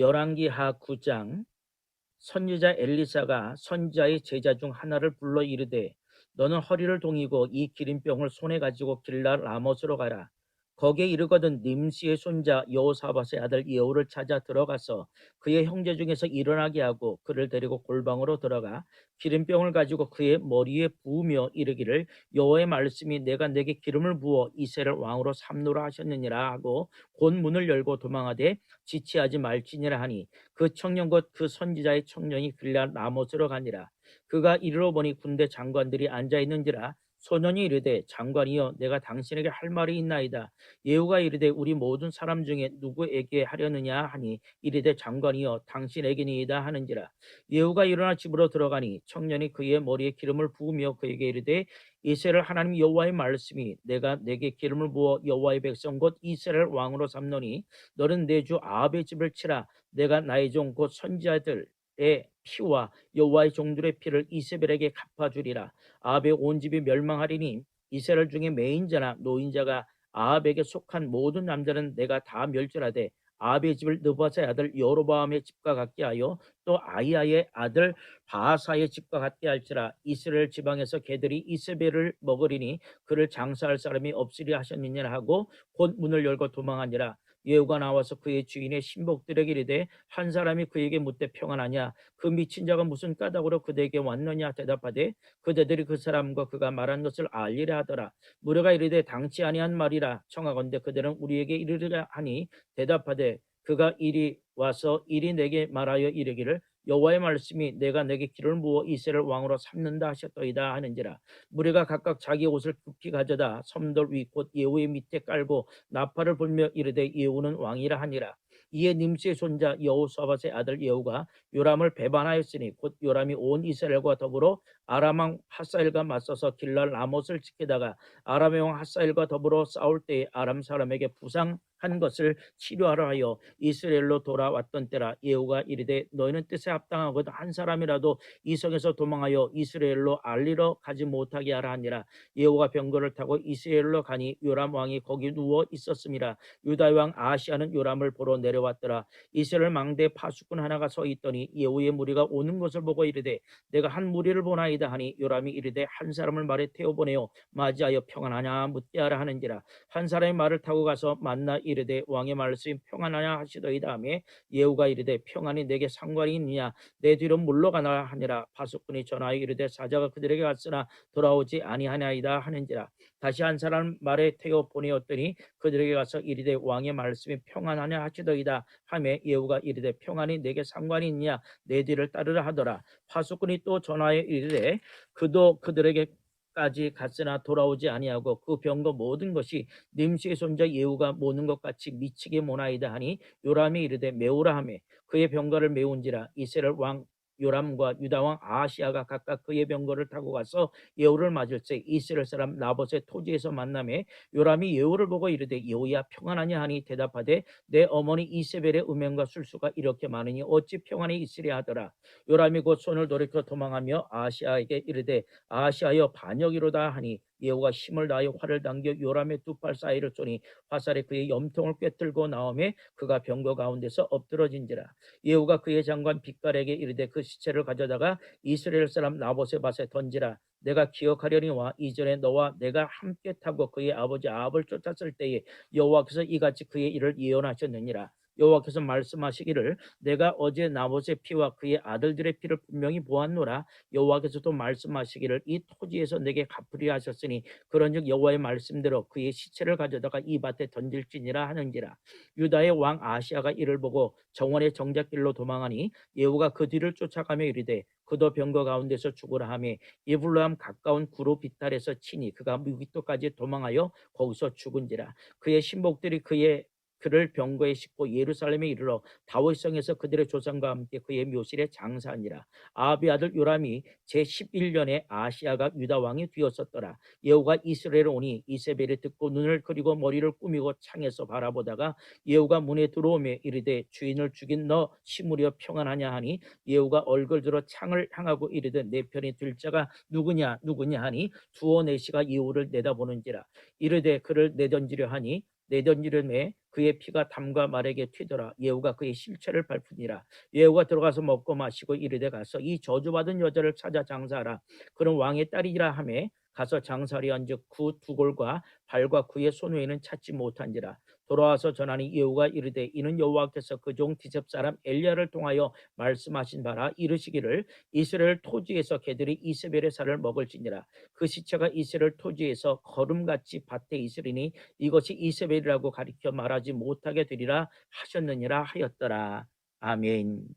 열왕기하 9장. 선지자 엘리사가 선지자의 제자 중 하나를 불러 이르되 너는 허리를 동이고 이 기름병을 손에 가지고 길랄 라못으로 가라. 거기에 이르거든 nim시의 손자 여호사밧의 아들 예후를 찾아 들어가서 그의 형제 중에서 일어나게 하고 그를 데리고 골방으로 들어가 기름병을 가지고 그의 머리에 부으며 이르기를 여호와의 말씀이 내가 내게 기름을 부어 이스라엘 왕으로 삼노라 하셨느니라 하고 곧 문을 열고 도망하되 지체하지 말지니라 하니 그 청년 곧 그 선지자의 청년이 길랄 라못으로 가니라. 그가 이르러 보니 군대 장관들이 앉아 있는지라. 소년이 이르되 장관이여 내가 당신에게 할 말이 있나이다. 예후가 이르되 우리 모든 사람 중에 누구에게 하려느냐 하니 이르되 장관이여 당신에게니이다 하는지라. 예후가 일어나 집으로 들어가니 청년이 그의 머리에 기름을 부으며 그에게 이르되 이스라엘 하나님 여호와의 말씀이 내가 내게 기름을 부어 여호와의 백성 곧 이스라엘 왕으로 삼노니 너는 내 주 아합의 집을 치라. 내가 나의 종 곧 선지자들의 피와 여호와의 종들의 피를 이세벨에게 갚아주리라. 아합의 온 집이 멸망하리니 이스라엘 중에 매인자나 노인자가 아합에게 속한 모든 남자는 내가 다 멸절하되 아합의 집을 느바사의 아들 여로보암의 집과 같게 하여 또 아이야의 아들 바하사의 집과 같게 할지라. 이스라엘 지방에서 개들이 이세벨을 먹으리니 그를 장사할 사람이 없으리 하셨느니라 하고 곧 문을 열고 도망하니라. 예후가 나와서 그의 주인의 신복들에게 이르되 한 사람이 그에게 묻되 평안하냐 그 미친 자가 무슨 까닭으로 그대에게 왔느냐 대답하되 그대들이 그 사람과 그가 말한 것을 알리라 하더라. 무리가 이르되 당치 아니한 말이라 청하건대 그들은 우리에게 이르리라 하니 대답하되 그가 이리 와서 이리 내게 말하여 이르기를 여호와의 말씀이 내가 내게 기름을 부어 이스라엘 왕으로 삼는다 하셨더이다 하는지라. 무리가 각각 자기 옷을 급히 가져다 섬돌 위 곧 예후의 밑에 깔고 나팔을 불며 이르되 예후는 왕이라 하니라. 이에 nim시의 손자 여호사밧의 아들 예후가 요람을 배반하였으니 곧 요람이 온 이스라엘과 더불어 아람 왕 하사엘과 맞서서 길랄 라못을 지키다가 아람의 왕 하사엘과 더불어 싸울 때에 아람 사람에게 부상한 것을 치료하려 하여 이스라엘로 돌아왔던 때라. 예후가 이르되 너희는 뜻에 합당하거든 한 사람이라도 이 성에서 도망하여 이스라엘로 알리러 가지 못하게 하라 하니라. 예후가 병거를 타고 이스라엘로 가니 요람 왕이 거기 누워 있었음이라. 유다의 왕 아하시아는 요람을 보러 내려왔더라. 이스라엘 망대에 파수꾼 하나가 서 있더니 예후의 무리가 오는 것을 보고 이르되 내가 한 무리를 보나이다 하니 요람이 이르되 한 사람을 말에 태워 보내어 맞이하여 평안하냐 묻게 하라 하는지라. 한 사람이 말을 타고 가서 만나 이르되 왕의 말씀이 평안하냐 하시더이다 하매 예후가 이르되 평안이 내게 상관이 있느냐 내 뒤로 물러가나 하니라. 파수꾼이 전하여 이르되 사자가 그들에게 갔으나 돌아오지 아니하나이다 하는지라. 다시 한 사람 말에 태워 보내었더니 그들에게 가서 이르되 왕의 말씀이 평안하냐 하시더이다 하매 예후가 이르되 평안이 내게 상관이 있느냐 내 뒤를 따르라 하더라. 파수꾼이 또 전하여 이르되 그도 그들에게까지 갔으나 돌아오지 아니하고 그 병거 모든 것이 nim시의 손자 예후가 모는 것 같이 미치게 모나이다 하니 요람이 이르되 메우라 하매 그의 병거를 메운지라. 이스라엘 왕 요람과 유다 왕 아하시아가 각각 그의 병거를 타고 가서 예후를 맞을새 이스라엘 사람 나봇의 토지에서 만나매 요람이 예후를 보고 이르되 예후야 평안하냐 하니 대답하되 내 어머니 이세벨의 음행과 술수가 이렇게 많으니 어찌 평안이 있으랴 하더라. 요람이 곧 손을 돌이켜 도망하며 아하시아에게 이르되 아하시아여 반역이로다 하니 예후가 힘을 다하여 활을 당겨 요람의 두 팔 사이를 쏘니 화살에 그의 염통을 꿰뚫고 나오매 그가 병거 가운데서 엎드러진지라. 예후가 그의 장관 빗갈에게 이르되 그 시체를 가져다가 이스라엘 사람 나봇의 밭에 던지라. 내가 기억하려니와 이전에 너와 내가 함께 타고 그의 아버지 아합을 쫓았을 때에 여호와께서 이같이 그의 일을 예언하셨느니라. 여호와께서 말씀하시기를 내가 어제 나봇의 피와 그의 아들들의 피를 분명히 보았노라. 여호와께서도 말씀하시기를 이 토지에서 내게 갚으리라 하셨으니 그런즉 여호와의 말씀대로 그의 시체를 가져다가 이 밭에 던질지니라 하는지라. 유다의 왕 아시아가 이를 보고 정원의 정작길로 도망하니 예후가 그 뒤를 쫓아가며 이르되 그도 병거 가운데서 죽으라 하며 예불로암 가까운 구로 비탈에서 치니 그가 무기토까지 도망하여 거기서 죽은지라. 그의 신복들이 그를 병거에 싣고 예루살렘에 이르러 다윗성에서 그들의 조상과 함께 그의 묘실에 장사하니라. 아합의 아들 요람이 제11년에 아시아가 유다 왕이 되었었더라. 예후가 이스라엘에 오니 이세벨이 듣고 눈을 그리고 머리를 꾸미고 창에서 바라보다가 예후가 문에 들어오며 이르되 주인을 죽인 너 시므리여 평안하냐 하니 예후가 얼굴 들어 창을 향하고 이르되 내 편이 들 자가 누구냐 하니 두어 내시가 예후를 내다보는지라. 이르되 그를 내던지려 하니 내던지름에 그의 피가 담과 말에게 튀더라. 예후가 그의 실체를 밟으니라. 예후가 들어가서 먹고 마시고 이르되 가서 이 저주받은 여자를 찾아 장사하라. 그는 왕의 딸이라 하매 가서 장사하려 한즉 그 두골과 발과 그의 손 외에는 찾지 못한지라. 돌아와서 전하니 예후가 이르되 이는 여호와께서 그 종 디셉 사람 엘리야를 통하여 말씀하신 바라. 이르시기를 이스라엘 토지에서 개들이 이세벨의 살을 먹을지니라. 그 시체가 이스라엘 토지에서 거름같이 밭에 있으리니 이것이 이세벨이라고 가리켜 말하지 못하게 되리라 하셨느니라 하였더라. 아멘.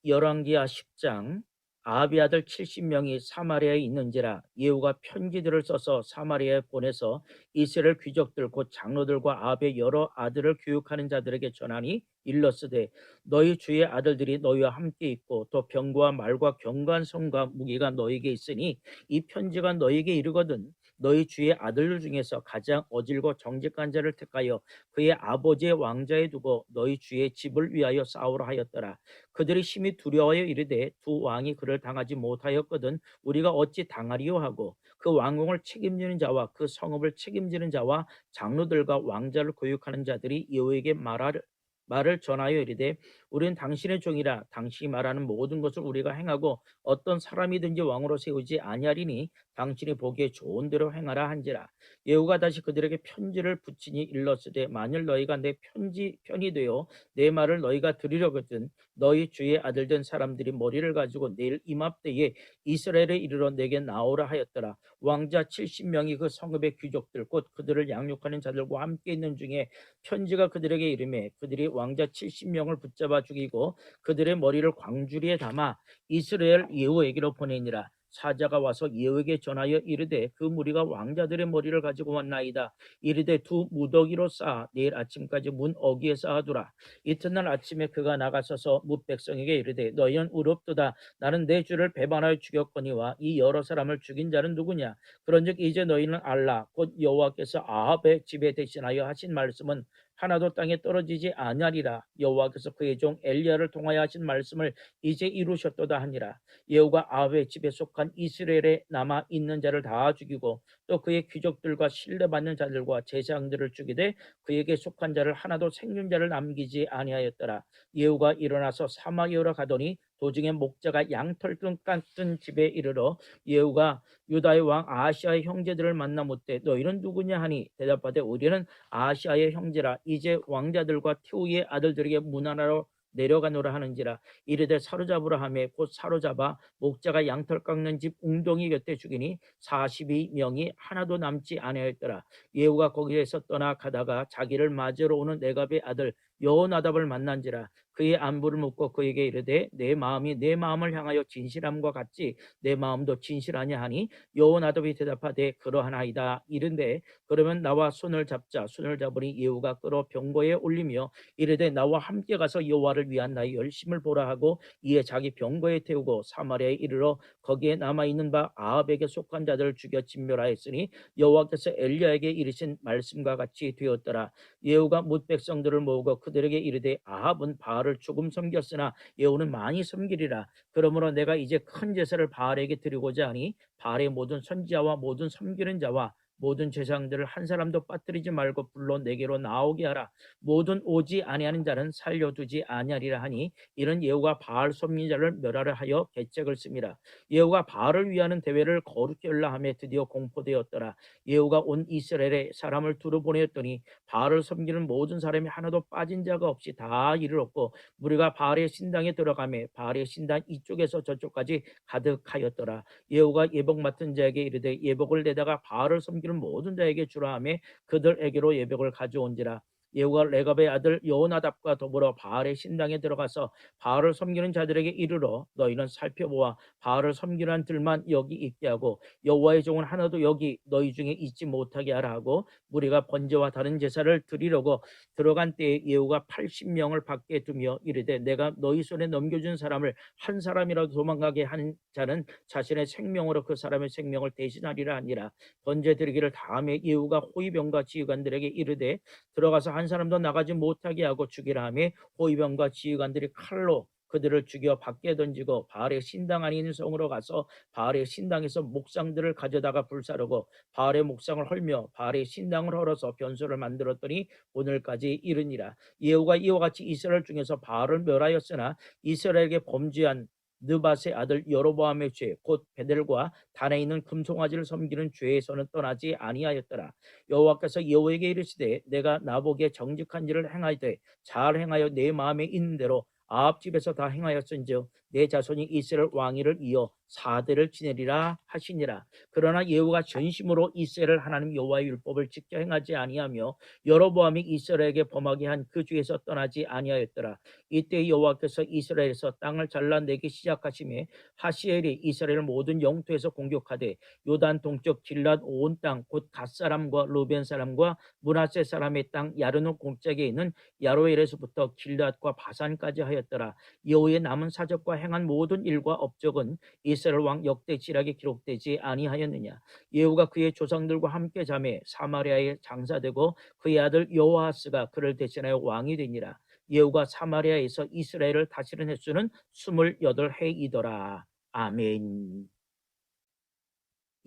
열왕기하 10장. 아합의 아들 70명이 사마리아에 있는지라. 예후가 편지들을 써서 사마리아에 보내서 이스라엘 귀족들 곧 장로들과 아합의 여러 아들을 교육하는 자들에게 전하니 일러스되 너희 주의 아들들이 너희와 함께 있고 또 병거와 말과 견고한 성과 무기가 너희에게 있으니 이 편지가 너희에게 이르거든 너희 주의 아들들 중에서 가장 어질고 정직한 자를 택하여 그의 아버지의 왕자에 두고 너희 주의 집을 위하여 싸우라 하였더라. 그들이 심히 두려워하여 이르되 두 왕이 그를 당하지 못하였거든 우리가 어찌 당하리요 하고 그 왕궁을 책임지는 자와 그 성읍을 책임지는 자와 장로들과 왕자를 교육하는 자들이 여호에게 말을 전하여 이르되 우리는 당신의 종이라 당신이 말하는 모든 것을 우리가 행하고 어떤 사람이든지 왕으로 세우지 아니하리니 당신이 보기에 좋은 대로 행하라 한지라. 예후가 다시 그들에게 편지를 붙이니 일렀으되 만일 너희가 내 편이 되어 내 말을 너희가 들으려거든 너희 주의 아들 된 사람들이 머리를 가지고 내일 이맘때에 이스라엘에 이르러 내게 나오라 하였더라. 왕자 70명이 그 성읍의 귀족들 곧 그들을 양육하는 자들과 함께 있는 중에 편지가 그들에게 이르매 그들이 왕자 70명을 붙잡아 죽이고 그들의 머리를 광주리에 담아 이스라엘 예후에게로 보내니라. 사자가 와서 예후에게 전하여 이르되 그 무리가 왕자들의 머리를 가지고 왔나이다. 이르되 두 무더기로 쌓아 내일 아침까지 문 어귀에 쌓아두라. 이튿날 아침에 그가 나가서서 뭇 백성에게 이르되 너희는 의롭도다. 나는 내 주를 배반하여 죽였거니와 이 여러 사람을 죽인 자는 누구냐. 그런즉 이제 너희는 알라. 곧 여호와께서 아합의 집에 대신하여 하신 말씀은 하나도 땅에 떨어지지 아니하리라. 여호와께서 그의 종 엘리야를 통하여 하신 말씀을 이제 이루셨도다 하니라. 예후가 아합의 집에 속한 이스라엘에 남아 있는 자를 다 죽이고 또 그의 귀족들과 신뢰받는 자들과 제사장들을 죽이되 그에게 속한 자를 하나도 생존 자를 남기지 아니하였더라. 예후가 일어나서 사마리아로 가더니 도중에 목자가 양털 같은 집에 이르러 예후가 유다의 왕 아하시아의 형제들을 만나 묻되 너희는 누구냐 하니 대답하되 우리는 아하시아의 형제라. 이제 왕자들과 티우의 아들들에게 문하나로 내려가노라 하는지라. 이르되 사로잡으라 하매 곧 사로잡아 목자가 양털 깎는 집 웅덩이 곁에 죽이니 42명이 하나도 남지 아니하였더라. 예후가 거기에서 떠나 가다가 자기를 맞으러 오는 네갑의 아들 여호나답을 만난지라. 그의 안부를 묻고 그에게 이르되 내 마음이 내 마음을 향하여 진실함과 같이 내 마음도 진실하냐 하니 여호나답이 대답하되 그러하나이다. 이른데 그러면 나와 손을 잡자. 손을 잡으니 예후가 끌어 병거에 올리며 이르되 나와 함께 가서 여호와를 위한 나의 열심을 보라 하고 이에 자기 병거에 태우고 사마리아에 이르러 거기에 남아있는 바 아합에게 속한 자들을 죽여 진멸하였으니 여호와께서 엘리야에게 이르신 말씀과 같이 되었더라. 예후가 뭇 백성들을 모으고 그들에게 이르되 아합은 바알을 조금 섬겼으나 예후는 많이 섬기리라. 그러므로 내가 이제 큰 제사를 바알에게 드리고자 하니 바알의 모든 선지자와 모든 섬기는 자와 모든 제사장들을 한 사람도 빠뜨리지 말고 불러 내게로 나오게 하라. 모든 오지 아니하는 자는 살려두지 아니하리라 하니 이는 예후가 바알 섬기자를 멸하려 하여 계책을 씁니다. 예후가 바알을 위하는 대회를 거룩히 열라 하며 드디어 공포되었더라. 예후가 온 이스라엘에 사람을 두루 보내었더니 바알을 섬기는 모든 사람이 하나도 빠진 자가 없이 다 이르렀고 무리가 바알의 신당에 들어가매 바알의 신당 이쪽에서 저쪽까지 가득하였더라. 예후가 예복 맡은 자에게 이르되 예복을 내다가 바알을 섬기는 모든 자에게 주라 하며 그들에게로 예복을 가져온지라. 예후가 레갑의 아들 여호나답과 더불어 바알의 신당에 들어가서 바알을 섬기는 자들에게 이르러 너희는 살펴보아 바알을 섬기는 들만 여기 있게 하고 여호와의 종은 하나도 여기 너희 중에 있지 못하게 하라 하고 무리가 번제와 다른 제사를 드리려고 들어간 때에 예후가 80명을 밖에 두며 이르되 내가 너희 손에 넘겨준 사람을 한 사람이라도 도망가게 하는 자는 자신의 생명으로 그 사람의 생명을 대신하리라 하니라. 번제 드리기를 다음에 예후가 호위병과 지휘관들에게 이르되 들어가서 한 사람도 나가지 못하게 하고 죽이라 하며 호위병과 지휘관들이 칼로 그들을 죽여 밖에 던지고 바알의 신당 안에 있는 성으로 가서 바알의 신당에서 목상들을 가져다가 불사르고 바알의 목상을 헐며 바알의 신당을 헐어서 변소를 만들었더니 오늘까지 이르니라. 예후가 이와 같이 이스라엘 중에서 바알을 멸하였으나 이스라엘에게 범죄한 느밧의 아들 여로보암의 죄 곧 베델과 단에 있는 금송아지를 섬기는 죄에서는 떠나지 아니하였더라. 여호와께서 예후에게 이르시되 내가 나보기에 정직한 일을 행하되 잘 행하여 내 마음에 있는 대로 아합 집에서 다 행하였은즉 내 자손이 이스라엘 왕위를 이어 4대를 지내리라 하시니라. 그러나 예후가 전심으로 이스라엘 하나님 여호와의 율법을 지켜 행하지 아니하며 여로보암이 이스라엘에게 범하게 한 그 죄에서 떠나지 아니하였더라. 이때 여호와께서 이스라엘에서 땅을 잘라내기 시작하심에 하시엘이 이스라엘 모든 영토에서 공격하되 요단 동쪽 길랏 온 땅 곧 갓 사람과 루벤 사람과 므낫세 사람의 땅 야르노 골짜기에 있는 야로엘에서부터 길랏과 바산까지 하였더라. 여호의 남은 사적과 행한 모든 일과 업적은 이스라엘 왕 역대지략에 기록되지 아니하였느냐. 예후가 그의 조상들과 함께 잠에 사마리아에 장사되고 그의 아들 여호아스가 그를 대신하여 왕이 되니라. 예후가 사마리아에서 이스라엘을 다스린 횟수는 28해이더라. 아멘.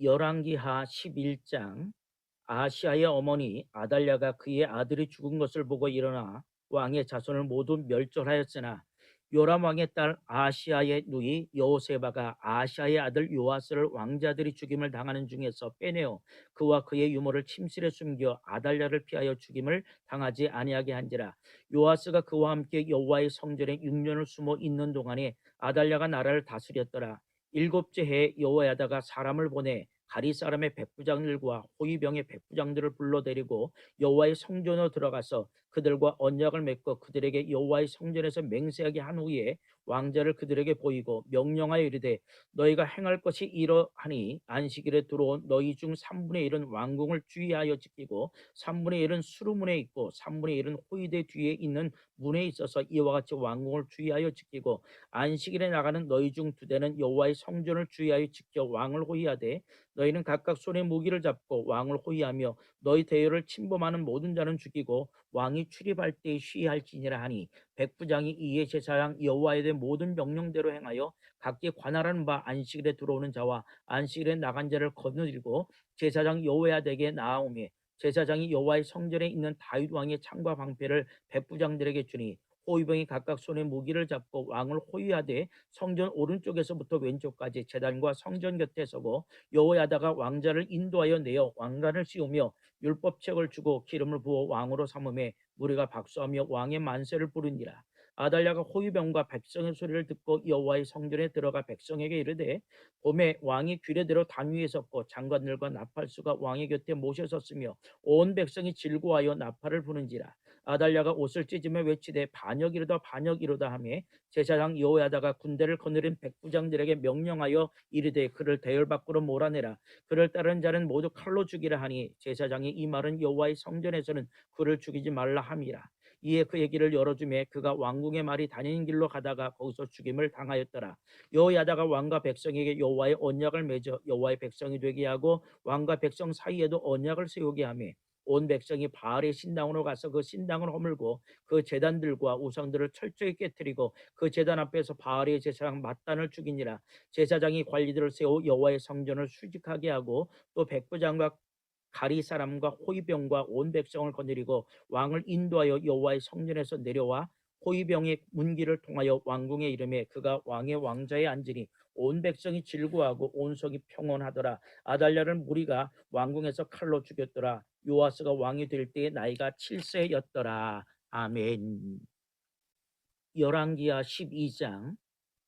열왕기하 11장. 아시아의 어머니 아달랴가 그의 아들이 죽은 것을 보고 일어나 왕의 자손을 모두 멸절하였으나 요람 왕의 딸 아시아의 누이 여호세바가 아시아의 아들 요아스를 왕자들이 죽임을 당하는 중에서 빼내어 그와 그의 유모를 침실에 숨겨 아달랴를 피하여 죽임을 당하지 아니하게 한지라. 요아스가 그와 함께 여호와의 성전에 6년을 숨어 있는 동안에 아달랴가 나라를 다스렸더라. 일곱째 해에 여호야다가 사람을 보내 가리 사람의 백부장들과 호위병의 백부장들을 불러들이고 여호와의 성전으로 들어가서 그들과 언약을 맺고 그들에게 여호와의 성전에서 맹세하게 한 후에 왕자를 그들에게 보이고 명령하여 이르되 너희가 행할 것이 이러하니 안식일에 들어온 너희 중 3분의 1은 왕궁을 주의하여 지키고 3분의 1은 수루문에 있고 3분의 1은 호위대 뒤에 있는 문에 있어서 이와 같이 왕궁을 주의하여 지키고 안식일에 나가는 너희 중 2대는 여호와의 성전을 주의하여 지켜 왕을 호위하되 너희는 각각 손에 무기를 잡고 왕을 호위하며 너희 대열을 침범하는 모든 자는 죽이고 왕이 출입할 때에 쉬할지니라 하니 백부장이 이에 제사장 여호와에 대한 모든 명령대로 행하여 각기 관할하는 바 안식일에 들어오는 자와 안식일에 나간 자를 거느리고 제사장 여호야에게 나아오매 제사장이 여호와의 성전에 있는 다윗 왕의 창과 방패를 백부장들에게 주니 호위병이 각각 손에 무기를 잡고 왕을 호위하되 성전 오른쪽에서부터 왼쪽까지 제단과 성전 곁에 서고 여호야다가 왕자를 인도하여 내어 왕관을 씌우며 율법책을 주고 기름을 부어 왕으로 삼음에 무리가 박수하며 왕의 만세를 부르니라. 아달랴가 호위병과 백성의 소리를 듣고 여호와의 성전에 들어가 백성에게 이르되 봄에 왕이 규례대로 단 위에 섰고 장관들과 나팔수가 왕의 곁에 모셔 섰으며 온 백성이 즐거워하여 나팔을 부는지라. 아달랴가 옷을 찢으며 외치되 반역이로다 반역이로다 하며 제사장 여호야다가 군대를 거느린 백부장들에게 명령하여 이르되 그를 대열 밖으로 몰아내라. 그를 따르는 자는 모두 칼로 죽이라 하니 제사장이 이 말은 여호와의 성전에서는 그를 죽이지 말라 함이라. 이에 그의 길을 열어주매 그가 왕궁의 말이 다니는 길로 가다가 거기서 죽임을 당하였더라. 여호야다가 왕과 백성에게 여호와의 언약을 맺어 여호와의 백성이 되게 하고 왕과 백성 사이에도 언약을 세우게 하며 온 백성이 바알의 신당으로 가서 그 신당을 허물고 그 제단들과 우상들을 철저히 깨뜨리고 그 제단 앞에서 바알의 제사장 mat단을 죽이니라. 제사장이 관리들을 세워 여호와의 성전을 수직하게 하고 또 백부장과 가리 사람과 호위병과 온 백성을 거느리고 왕을 인도하여 여호와의 성전에서 내려와 호위병의 문기를 통하여 왕궁에 이르매 그가 왕의 왕자에 앉으니 온 백성이 즐거워하고 온 성이 평온하더라. 아달랴를 무리가 왕궁에서 칼로 죽였더라. 요아스가 왕이 될 때의 나이가 7세였더라. 아멘. 열왕기하 12장.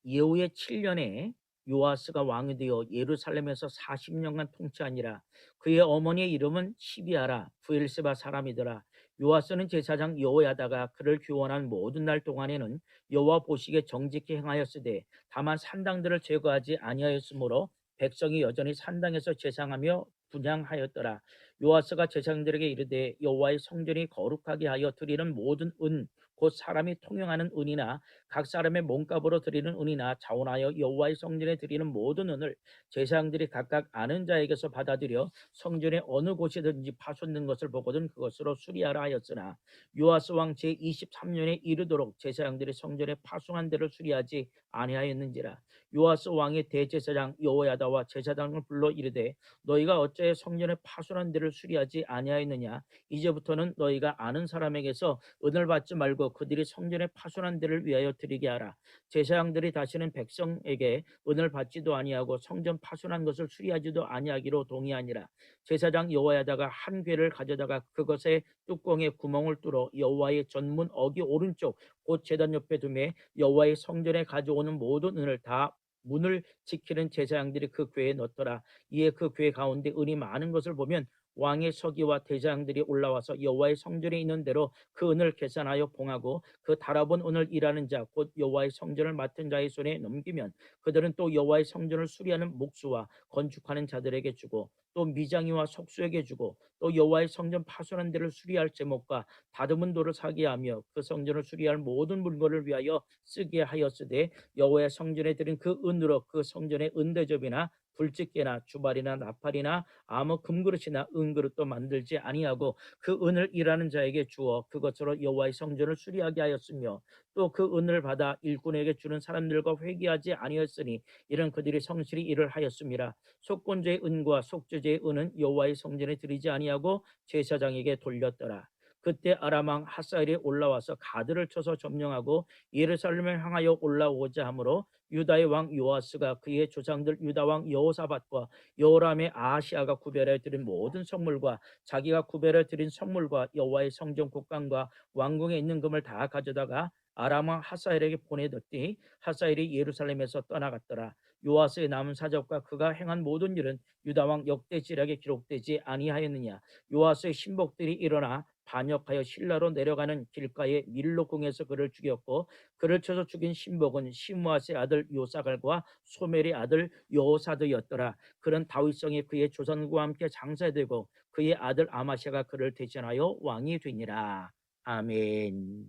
예후의 7년에 요아스가 왕이 되어 예루살렘에서 40년간 통치하니라. 그의 어머니의 이름은 시비아라 브엘세바 사람이더라. 요아스는 제사장 여호야다가 그를 교원한 모든 날 동안에는 여호와 보시기에 정직히 행하였으되 다만 산당들을 제거하지 아니하였으므로 백성이 여전히 산당에서 제사하며 분향하였더라. 요아스가 제사장들에게 이르되 여호와의 성전이 거룩하게 하여 드리는 모든 은 곧 사람이 통용하는 은이나 각 사람의 몸값으로 드리는 은이나 자원하여 여호와의 성전에 드리는 모든 은을 제사장들이 각각 아는 자에게서 받아들여 성전의 어느 곳이든지 파손된 것을 보거든 그것으로 수리하라 하였으나 요아스 왕 제23년에 이르도록 제사장들이 성전에 파송한 데를 수리하지 아니하였는지라. 요아스 왕의 대제사장 여호야다와 제사장을 불러 이르되 너희가 어찌하여 성전에 파손한 데를 수리하지 아니하였느냐. 이제부터는 너희가 아는 사람에게서 은을 받지 말고 그들이 성전에 파손한 데를 위하여 드리게 하라. 제사장들이 다시는 백성에게 은을 받지도 아니하고 성전 파손한 것을 수리하지도 아니하기로 동의하니라. 제사장 여호야다가 한 궤를 가져다가 그것의 뚜껑에 구멍을 뚫어 여호와의 전문 어기 오른쪽 곧 제단 옆에 두매 여호와의 성전에 가져오는 모든 은을 다 문을 지키는 제사장들이 그 궤에 넣더라. 이에 그 궤 가운데 은이 많은 것을 보면 왕의 서기와 대장들이 올라와서 여호와의 성전에 있는 대로 그 은을 계산하여 봉하고 그 달아본 은을 일하는 자 곧 여호와의 성전을 맡은 자의 손에 넘기면 그들은 또 여호와의 성전을 수리하는 목수와 건축하는 자들에게 주고 또 미장이와 속수에게 주고 또 여호와의 성전 파손한 데를 수리할 제목과 다듬은 돌을 사게 하며 그 성전을 수리할 모든 물건을 위하여 쓰게 하였으되 여호와의 성전에 드린 그 은으로 그 성전의 은대접이나 불집게나 주발이나 나팔이나 아무 금그릇이나 은그릇도 만들지 아니하고 그 은을 일하는 자에게 주어 그것으로 여호와의 성전을 수리하게 하였으며 또 그 은을 받아 일꾼에게 주는 사람들과 회개하지 아니하였으니 이런 그들이 성실히 일을 하였음이라. 속건제의 은과 속죄제의 은은 여호와의 성전에 드리지 아니하고 제사장에게 돌렸더라. 그때 아람 왕 하사엘이 올라와서 가드를 쳐서 점령하고 예루살렘을 향하여 올라오고자 하므로 유다의 왕 요아스가 그의 조상들 유다 왕 여호사밧과 여호람의 아하시아가 구별해 드린 모든 성물과 자기가 구별해 드린 성물과 여호와의 성전 곡간과 왕궁에 있는 금을 다 가져다가 아람 왕 하사엘에게 보내뒀더니 하사엘이 예루살렘에서 떠나갔더라. 요아스의 남은 사적과 그가 행한 모든 일은 유다 왕 역대지략에 기록되지 아니하였느냐. 요아스의 신복들이 일어나 반역하여 신라로 내려가는 길가에 밀로궁에서 그를 죽였고 그를 쳐서 죽인 신복은 시므아스의 아들 요사갈과 소멜의 아들 여호사드였더라. 그는 다윗성에 그의 조상과 함께 장사되고 그의 아들 아마샤가 그를 대신하여 왕이 되니라. 아멘.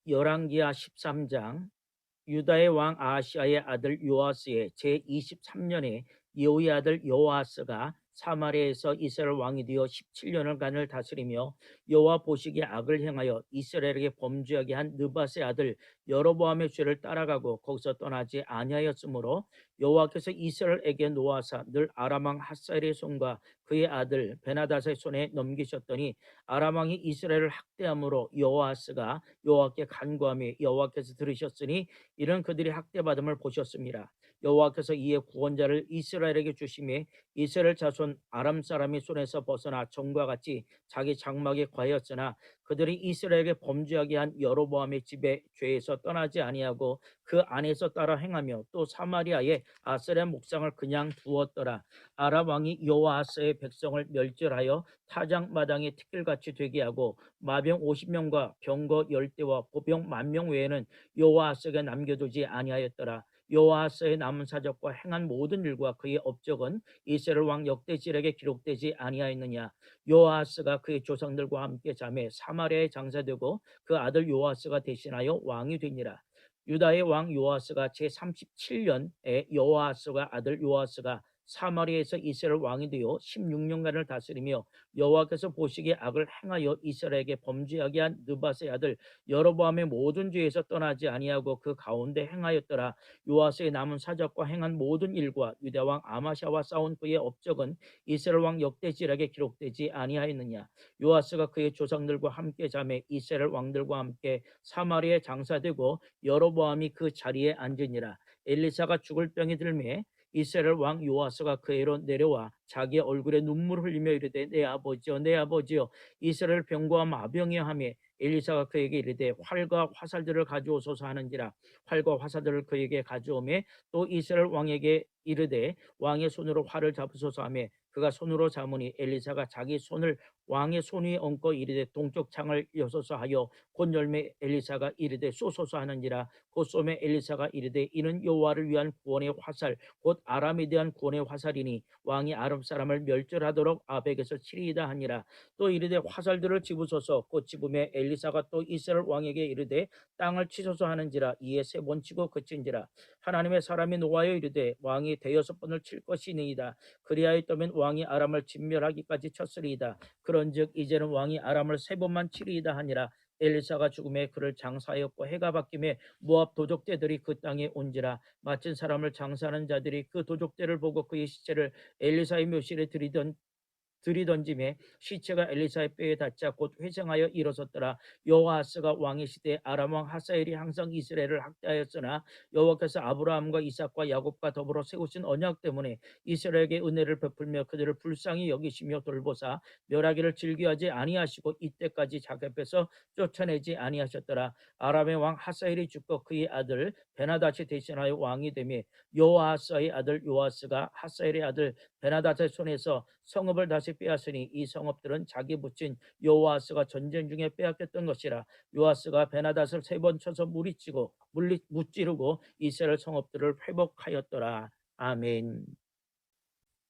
열왕기하 13장. 유다의 왕 아하시아의 아들 요아스의 제23년에 예후의 아들 여호아스가 사마리아에서 이스라엘 왕이 되어 17년을간을 다스리며 여호와 보시기에 악을 행하여 이스라엘에게 범죄하게 한 느밧의 아들 여로보암의 죄를 따라가고 거기서 떠나지 아니하였으므로 여호와께서 이스라엘에게 노하사 늘 아람 왕 하사엘의 손과 그의 아들 베나닷의 손에 넘기셨더니 아람 왕이 이스라엘을 학대함으로 여호아스가 여호와께 간구하며 여호와께서 들으셨으니 이런 그들이 학대받음을 보셨습니다. 여호와께서 이에 구원자를 이스라엘에게 주심에 이스라엘 자손 아람 사람이 손에서 벗어나 전과 같이 자기 장막에 거하였으나 그들이 이스라엘에게 범죄하게 한 여로보암의 집에 죄에서 떠나지 아니하고 그 안에서 따라 행하며 또 사마리아에 아세라 목상을 그냥 두었더라. 아람 왕이 여호아스의 백성을 멸절하여 타작마당의 티끌같이 되게 하고 마병 50명과 병거 10대와 보병 10,000명 외에는 여호아스에게 남겨두지 아니하였더라. 여호아스의 남은 사적과 행한 모든 일과 그의 업적은 이스라엘 왕 역대지략에 기록되지 아니하였느냐. 여호아스가 그의 조상들과 함께 잠에 사마리아에 장사되고 그 아들 요아스가 대신하여 왕이 되니라. 유다의 왕 요아스가 제37년에 여호아스가 아들 요아스가 사마리아에서 이스라엘 왕이 되어 16년간을 다스리며 여호와께서 보시기에 악을 행하여 이스라엘에게 범죄하게 한 느밧의 아들 여로보암의 모든 죄에서 떠나지 아니하고 그 가운데 행하였더라. 요아스의 남은 사적과 행한 모든 일과 유다 왕 아마샤와 싸운 그의 업적은 이스라엘 왕 역대지략에 기록되지 아니하였느냐. 요아스가 그의 조상들과 함께 잠에 이스라엘 왕들과 함께 사마리아에 장사되고 여로보암이 그 자리에 앉으니라. 엘리사가 죽을 병이 들매 이스라엘 왕 요아스가 그에로 내려와 자기 얼굴에 눈물을 흘리며 이르되 내 아버지여 내 아버지여 이스라엘 병과 마병이여 하며 엘리사가 그에게 이르되 활과 화살들을 가져오소서 하는지라. 활과 화살들을 그에게 가져오매 또 이스라엘 왕에게 이르되 왕의 손으로 활을 잡으소서 하며 그가 손으로 잡으니 엘리사가 자기 손을 왕의 손 위에 얹고 이르되 동쪽 창을 여소서 하여 곧 열매 엘리사가 이르되 쏘소서 하는지라. 곧 쏘매 엘리사가 이르되 이는 여호와를 위한 구원의 화살 곧 아람에 대한 구원의 화살이니 왕이 아람 사람을 멸절하도록 아벡에서 치리이다 하니라. 또 이르되 화살들을 집으소서. 곧 집음에 엘리사가 또 이스라엘 왕에게 이르되 땅을 치소서 하는지라. 이에 세 번 치고 그친지라. 하나님의 사람이 노하여 이르되 왕이 대여섯 번을 칠 것이니이다. 그리하였다면 왕이 아람을 진멸하기까지 쳤으리이다. 그런즉 이제는 왕이 아람을 세 번만 치리이다 하니라. 엘리사가 죽음에 그를 장사하였고 해가 바뀜에 모압 도적대들이 그 땅에 온지라. 마친 사람을 장사하는 자들이 그 도적대를 보고 그의 시체를 엘리사의 묘실에 들이던짐에 시체가 엘리사의 뼈에 닿자 곧 회생하여 일어섰더라. 여호아스가 왕의 시대에 아람 왕 하사엘이 항상 이스라엘을 학대하였으나 여호와께서 아브라함과 이삭과 야곱과 더불어 세우신 언약 때문에 이스라엘에게 은혜를 베풀며 그들을 불쌍히 여기시며 돌보사 멸하기를 즐겨하지 아니하시고 이때까지 자기 앞에서 쫓아내지 아니하셨더라. 아람의 왕 하사엘이 죽고 그의 아들 베나다시 대신하여 왕이 되며 여호아스의 아들 요아스가 하사엘의 아들 베나다의 손에서 성읍을 다시 빼앗으니 이 성읍들은 자기 붙인 요아스가 전쟁 중에 빼앗겼던 것이라. 요아스가 베나닷을 세 번 쳐서 무찌르고 이스라엘 성읍들을 회복하였더라. 아멘.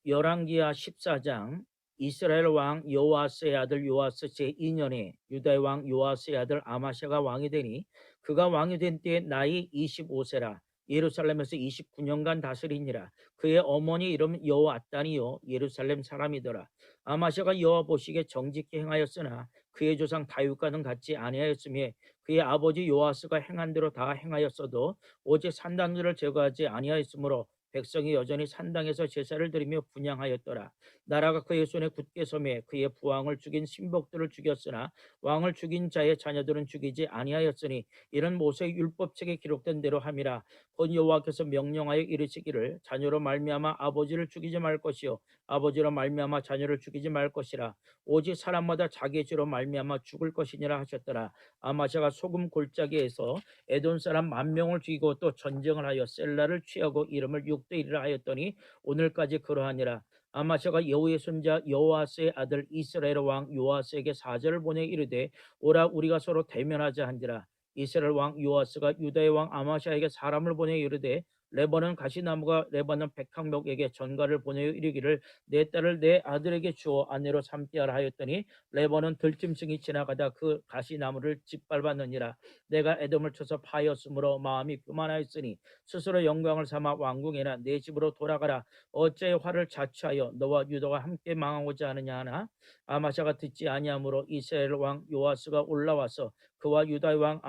열왕기하 14장. 이스라엘 왕 요아스의 아들 요아스 제2년에 유다의 왕 요아스의 아들 아마샤가 왕이 되니 그가 왕이 된 때에 나이 25세라. 예루살렘에서 29년간 다스리니라. 그의 어머니 이름 여호앗단이요 예루살렘 사람이더라. 아마샤가 여호와 보시기에 정직히 행하였으나 그의 조상 다윗과는 같지 아니하였으며 그의 아버지 요아스가 행한 대로 다 행하였어도 오직 산당들을 제거하지 아니하였으므로 백성이 여전히 산당에서 제사를 드리며 분향하였더라. 나라가 그의 손에 굳게 섬에 그의 부왕을 죽인 신복들을 죽였으나 왕을 죽인 자의 자녀들은 죽이지 아니하였으니 이는 모세의 율법책에 기록된 대로 함이라. 곧 여호와께서 명령하여 이르시기를 자녀로 말미암아 아버지를 죽이지 말 것이요 아버지로 말미암아 자녀를 죽이지 말 것이라. 오직 사람마다 자기의 죄로 말미암아 죽을 것이니라 하셨더라. 아마샤가 소금 골짜기에서 에돔 사람 10,000명을 죽이고 또 전쟁을 하여 셀라를 취하고 이름을 6대1이라 하였더니 오늘까지 그러하니라. 아마샤가 여호의 손자 여호아스의 아들 이스라엘 왕 요아스에게 사절을 보내 이르되 오라 우리가 서로 대면하자 한지라. 이스라엘 왕 요아스가 유다의 왕 아마샤에게 사람을 보내 이르되 레바논 가시나무가 레바논 백향목에게 전가를 보내어 이르기를 내 딸을 내 아들에게 주어 아내로 삼게 하라 하였더니 레바논 들짐승이 지나가다 그 가시나무를 짓밟았느니라. 내가 에돔을 쳐서 파였으므로 마음이 교만하였으니 스스로 영광을 삼아 왕궁이나 내 집으로 돌아가라. 어째 화를 자초하여 너와 유다가 함께 망하고자 하느냐 하나. 아마샤가 듣지 아니하므로 이스라엘 왕 요아스가 올라와서 그와 유다의 왕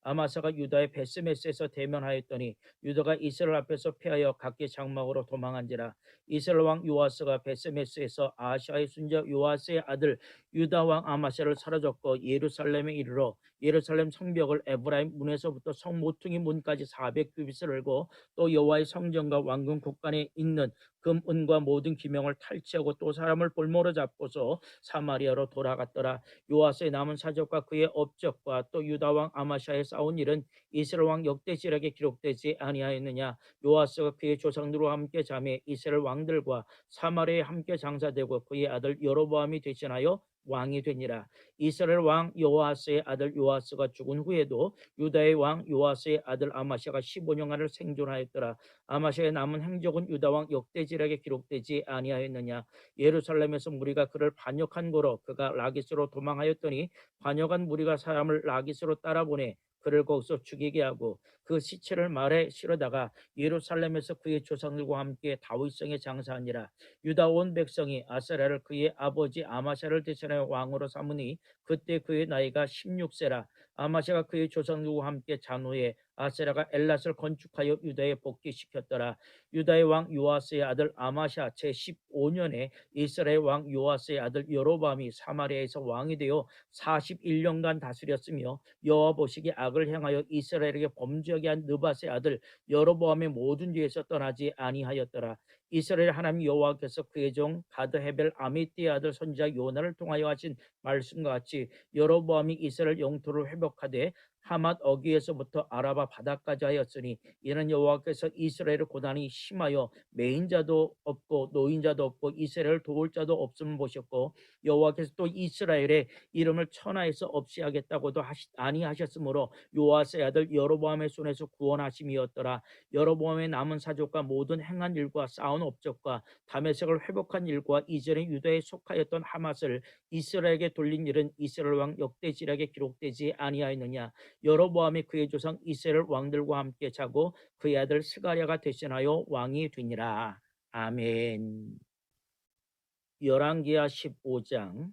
아마사가 유다의 베스메스에서 대면하였더니 유다가 이스라엘 앞에서 피하여 각기 장막으로 도망한지라. 이스라엘 왕 요아스가 베스메스에서 아하샤의 순자 요아스의 아들 유다 왕 아마샤를 사로잡고 예루살렘에 이르러 예루살렘 성벽을 에브라임 문에서부터 성 모퉁이 문까지 400규빗을 열고 또 여호와의 성전과 왕궁 곳간에 있는 금 은과 모든 기명을 탈취하고 또 사람을 볼모로 잡고서 사마리아로 돌아갔더라. 요아스의 남은 사적과 그의 업적과 또 유다 왕 아마샤의 싸운 일은 이스라엘 왕 역대지략에 기록되지 아니하였느냐. 요아스가 그의 조상들과 함께 잠에 이스라엘 왕들과 사마리아에 함께 장사되고 그의 아들 여로보암이 대신하여 왕이 되니라. 이스라엘 왕 요아스의 아들 요아스가 죽은 후에도 유다의 왕 요아스의 아들 아마샤가 15년간을 생존하였더라. 아마샤의 남은 행적은 유다 왕 역대지략에 기록되지 아니하였느냐. 예루살렘에서 무리가 그를 반역한 고로 그가 라기스로 도망하였더니 반역한 무리가 사람을 라기스로 따라보내 그를 거기서 죽이게 하고 그 시체를 말에 실어다가 예루살렘에서 그의 조상들과 함께 다윗성에 장사하니라. 유다 온 백성이 아사랴를 그의 아버지 아마샤를 대신하여 왕으로 삼으니 그때 그의 나이가 16세라. 아마샤가 그의 조상들과 함께 잔 후에 아세라가 엘랏을 건축하여 유다에 복귀시켰더라. 유다의 왕 요아스의 아들 아마샤 제15년에 이스라엘 왕 요아스의 아들 여로보암이 사마리아에서 왕이 되어 41년간 다스렸으며 여호와 보시기에 악을 행하여 이스라엘에게 범죄하게 한 느밧의 아들 여로보암의 모든 죄에서 떠나지 아니하였더라. 이스라엘 하나님 여호와께서 그의 종 가드 헤벨 아미띠의 아들 선지자 요나를 통하여 하신 말씀과 같이 여로보암이 이스라엘 영토를 회복하되 하맛 어귀에서부터 아라바 바다까지 하였으니 이는 여호와께서 이스라엘을 고난이 심하여 매인자도 없고 노인자도 없고 이스라엘을 도울 자도 없음을 보셨고 여호와께서 또 이스라엘의 이름을 천하에서 없이 하겠다고도 아니하셨으므로 요아스의 아들 여로보암의 손에서 구원하심이었더라. 여로보암의 남은 사족과 모든 행한 일과 쌓은 업적과 다메섹을 회복한 일과 이전에 유다에 속하였던 하맛을 이스라엘에게 돌린 일은 이스라엘 왕 역대지략에 기록되지 아니하였느냐. 여로보암이 그의 조상 이스라엘 왕들과 함께 자고 그의 아들 스가랴가 대신하여 왕이 되니라. 아멘. 열왕기하 15장.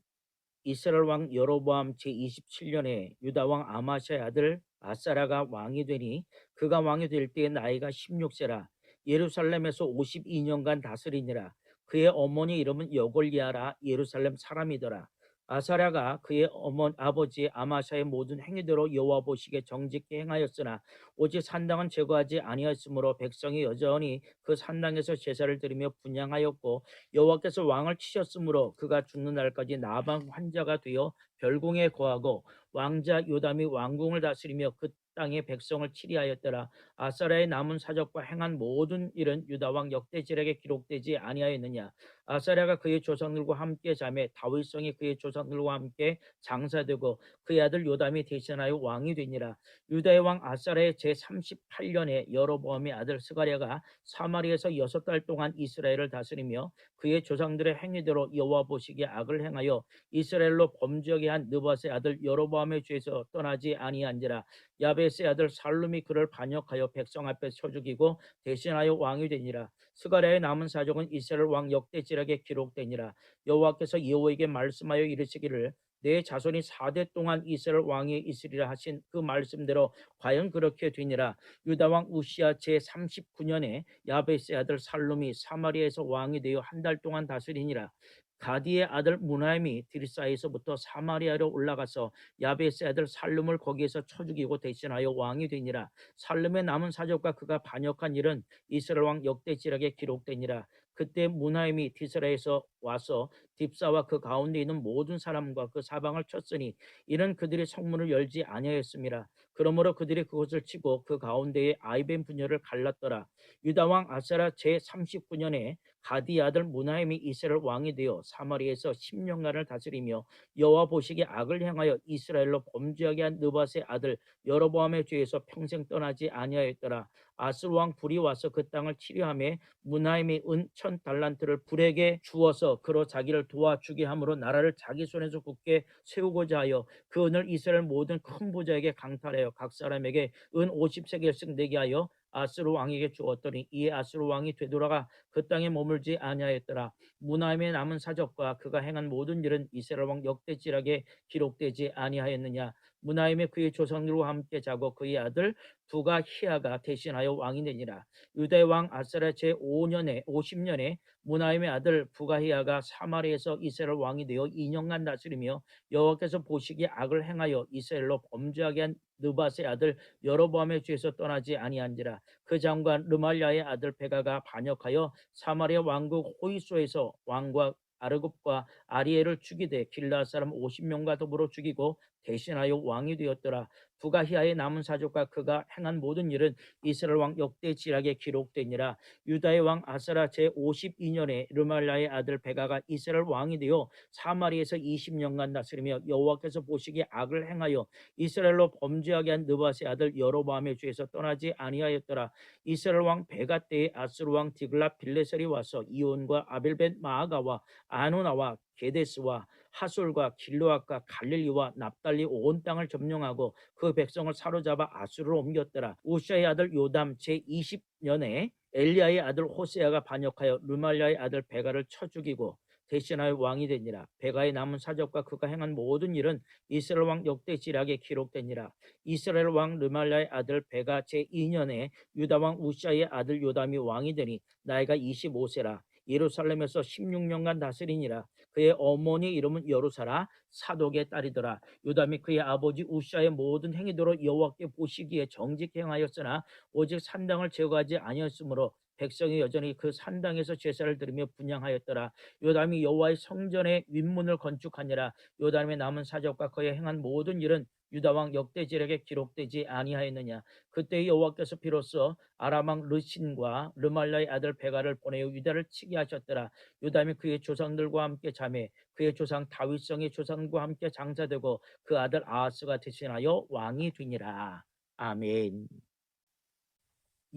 이스라엘 왕 여로보암 제27년에 유다 왕 아마샤의 아들 아사라가 왕이 되니 그가 왕이 될 때의 나이가 16세라. 예루살렘에서 52년간 다스리니라. 그의 어머니 이름은 여골리아라. 예루살렘 사람이더라. 아사라가 그의 아버지 아마샤의 모든 행위대로 여호와 보시기에 정직히 행하였으나 오직 산당은 제거하지 아니하였으므로 백성이 여전히 그 산당에서 제사를 드리며 분향하였고 여호와께서 왕을 치셨으므로 그가 죽는 날까지 나방 환자가 되어 별궁에 거하고 왕자 요담이 왕궁을 다스리며 그 땅의 백성을 치리하였더라. 아사라의 남은 사적과 행한 모든 일은 유다 왕 역대지략에 기록되지 아니하였느냐. 아사랴가 그의 조상들과 함께 자매 다윗성이 그의 조상들과 함께 장사되고 그의 아들 요담이 대신하여 왕이 되니라. 유다의 왕 아사랴의 제38년에 여로보암의 아들 스가랴가 사마리에서 6달 동안 이스라엘을 다스리며 그의 조상들의 행위대로 여호와 보시기에 악을 행하여 이스라엘로 범죄하게 한 느밧의 아들 여로보암의 죄에서 떠나지 아니한지라. 야베스의 아들 살룸이 그를 반역하여 백성 앞에 쳐 죽이고 대신하여 왕이 되니라. 스가랴의 남은 사적은 이스라엘 왕 역대지략에 기록되니라. 여호와께서 예후에게 말씀하여 이르시기를 내 자손이 4대 동안 이스라엘 왕이 있으리라 하신 그 말씀대로 과연 그렇게 되니라. 유다 왕 우시야 제39년에 야베스의 아들 살룸이 사마리아에서 왕이 되어 한 달 동안 다스리니라. 가디의 아들 무나임이 디르사에서부터 사마리아로 올라가서 야베스의 아들 살룸을 거기에서 쳐 죽이고 대신하여 왕이 되니라. 살룸의 남은 사적과 그가 반역한 일은 이스라엘 왕 역대지략에 기록되니라. 그때 무나임이 디스라에서 와서 딥사와 그 가운데 있는 모든 사람과 그 사방을 쳤으니 이는 그들이 성문을 열지 아니하였음이라. 그러므로 그들이 그것을 치고 그 가운데에 아이벤 분열을 갈랐더라. 유다 왕 아사랴 제39년에 가디 아들 무나임이 이스라엘 왕이 되어 사마리에서 10년간을 다스리며 여호와 보시기에 악을 행하여 이스라엘로 범죄하게 한 느밧의 아들 여로보암의 죄에서 평생 떠나지 아니하였더라. 아스루 왕 불이 와서 그 땅을 치료하며 무나임이 은 1000달란트를 불에게 주어서 그로 자기를 도와주게 함으로 나라를 자기 손에서 굳게 세우고자 하여 그 은을 이스라엘 모든 큰 부자에게 강탈하여 각 사람에게 은 50세겔씩 내게 하여 아스루 왕에게 주었더니 이에 아스루 왕이 되돌아가 그 땅에 머물지 아니하였더라. 무나임의 남은 사적과 그가 행한 모든 일은 이스라엘 왕 역대지략에 기록되지 아니하였느냐. 무나임의 그의 조상들과 함께 자고 그의 아들 부가 히아가 대신하여 왕이 되니라. 유다의 왕 아사랴 제5년에 50년에 무나임의 아들 부가히야가 사마리에서 이스라엘 왕이 되어 2년간 다스리며 여호와께서 보시기에 악을 행하여 이스라엘로 범죄하게 한 느밧의 아들 여로보암의 죄에서 떠나지 아니한지라. 그 장관 르말야의 아들 베가가 반역하여 사마리아 왕국 호이소에서 왕과 아르굽과 아리엘을 죽이되 길라앗 사람 50명과 더불어 죽이고 대신하여 왕이 되었더라. 부가히야의 남은 사족과 그가 행한 모든 일은 이스라엘 왕 역대지략에 기록되니라. 유다의 왕 아사랴 제52년에 르말라의 아들 베가가 이스라엘 왕이 되어 사마리에서 20년간 다스리며 여호와께서 보시기에 악을 행하여 이스라엘로 범죄하게 한 느밧의 아들 여로보암의 죄에서 떠나지 아니하였더라. 이스라엘 왕 베가 때에 아스루 왕 디글라 빌레셀이 와서 이온과 아벨벳 마아가와 아노나와 게데스와 하솔과 길르앗과 갈릴리와 납달리 온 땅을 점령하고 그 백성을 사로잡아 아수르로 옮겼더라. 우시아의 아들 요담 제20년에 엘리야의 아들 호세아가 반역하여 르말야의 아들 베가를 쳐 죽이고 대신하여 왕이 되니라. 베가의 남은 사적과 그가 행한 모든 일은 이스라엘 왕 역대지략에 기록되니라. 이스라엘 왕 르말야의 아들 베가 제2년에 유다 왕 우시아의 아들 요담이 왕이 되니 나이가 25세라. 예루살렘에서 16년간 다스리니라. 그의 어머니 이름은 여루사라 사독의 딸이더라. 요담이 그의 아버지 우시아의 모든 행위대로 여호와께 보시기에 정직히 행하였으나 오직 산당을 제거하지 아니었으므로 백성이 여전히 그 산당에서 제사를 드리며 분향하였더라. 요담이 여호와의 성전의 윗문을 건축하니라. 요담의 남은 사적과 그의 행한 모든 일은 유다 왕 역대지력에 기록되지 아니하였느냐. 그때 여호와께서 비로소 아람 왕 르신과 르말라의 아들 베가를 보내어 유다를 치게 하셨더라. 요담이 그의 조상들과 함께 자매 그의 조상 다윗성의 조상과 함께 장사되고 그 아들 아하스가 대신하여 왕이 되니라. 아멘.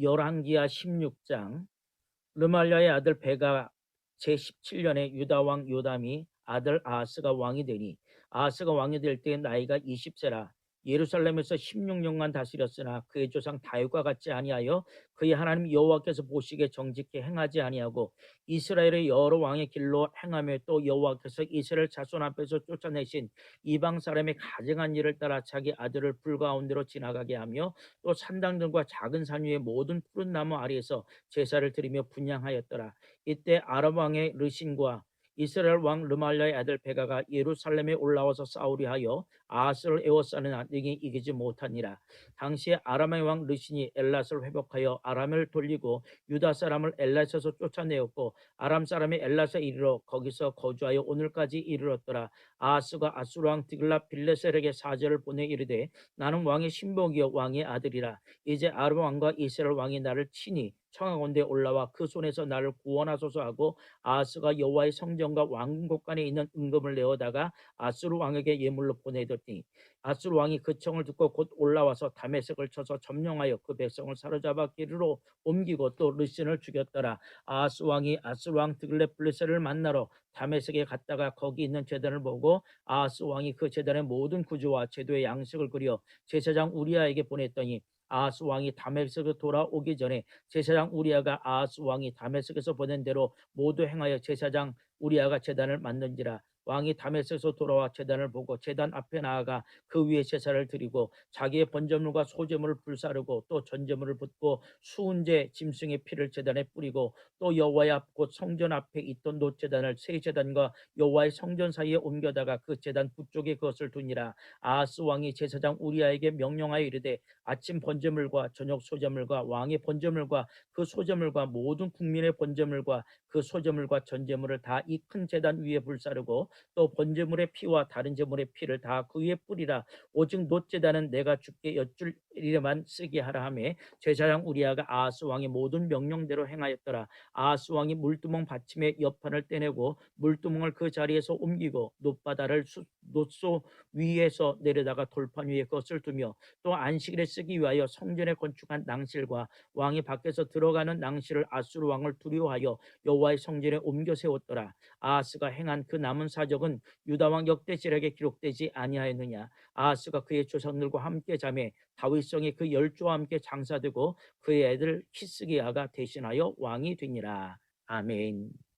열왕기하 16장. 르말랴의 아들 베가 제17년에 유다 왕 요담이 아들 아하스가 왕이 되니 아하스가 왕이 될 때 나이가 20세라. 예루살렘에서 16년간 다스렸으나 그의 조상 다윗과 같지 아니하여 그의 하나님 여호와께서 보시기에 정직히 행하지 아니하고 이스라엘의 여러 왕의 길로 행하며 또 여호와께서 이스라엘 자손 앞에서 쫓아내신 이방 사람의 가증한 일을 따라 자기 아들을 불 가운데로 지나가게 하며 또 산당들과 작은 산 위의 모든 푸른 나무 아래에서 제사를 드리며 분향하였더라. 이때 아람 왕의 르신과 이스라엘 왕 르말랴의 아들 베가가 예루살렘에 올라와서 싸우려 하여 아하스를 에워싸는 능히 이기지 못하니라. 당시에 아람의 왕 르신이 엘랏을 회복하여 아람을 돌리고 유다 사람을 엘랏에서 쫓아내었고 아람 사람이 엘랏에 이르러 거기서 거주하여 오늘까지 이르렀더라. 아하스가 아수르 왕 디글랏 빌레셀에게 사절을 보내 이르되 나는 왕의 신복이요 왕의 아들이라. 이제 아람 왕과 이스라엘 왕이 나를 치니 청하건대 올라와 그 손에서 나를 구원하소서 하고 아하스가 여호와의 성전과 왕궁곳간에 있는 은금을 내어다가 아수르 왕에게 예물로 보내더니 아수르 왕이 그 청을 듣고 곧 올라와서 다메섹을 쳐서 점령하여 그 백성을 사로잡아 기르로 옮기고 또 르신을 죽였더라. 아하스 왕이 아수르 왕 드글렛 블레셋을 만나러 다메섹에 갔다가 거기 있는 제단을 보고 아하스 왕이 그 제단의 모든 구조와 제도의 양식을 그려 제사장 우리아에게 보냈더니 아하스 왕이 다메섹에 돌아오기 전에 제사장 우리아가 아하스 왕이 다메섹에서 보낸 대로 모두 행하여 제사장 우리아가 제단을 만든지라. 왕이 다메섹에서 돌아와 제단을 보고 제단 앞에 나아가 그 위에 제사를 드리고 자기의 번제물과 소제물을 불사르고 또 전제물을 붓고 수은제 짐승의 피를 제단에 뿌리고 또 여호와의 앞 곧 성전 앞에 있던 놋제단을 새 제단과 여호와의 성전 사이에 옮겨다가 그 제단 북쪽에 그것을 두니라. 아하스 왕이 제사장 우리아에게 명령하여 이르되 아침 번제물과 저녁 소제물과 왕의 번제물과 그 소제물과 모든 국민의 번제물과 그 소제물과 전제물을 다 이 큰 제단 위에 불사르고 또 번제물의 피와 다른 제물의 피를 다 그 위에 뿌리라. 오직 놋제단은 내가 주께 여쭐 일에만 쓰게 하라 하매 제사장 우리아가 아하스 왕의 모든 명령대로 행하였더라. 아하스 왕이 물두멍 받침의 옆판을 떼내고 물두멍을 그 자리에서 옮기고 놋바다를 놋소 위에서 내려다가 돌판 위에 그것을 두며 또 안식일에 쓰기 위하여 성전에 건축한 낭실과 왕이 밖에서 들어가는 낭실을 아수르 왕을 두려워하여 여호와의 성전에 옮겨 세웠더라. 아하스가 행한 그 남은 사적은 유다 왕 역대지력에 기록되지 아니하였느냐. 아하스가 그의 조상들과 함께 자매 다윗성이 그 열조와 함께 장사되고 그의 애들 히스기야가 대신하여 왕이 되니라. 아멘.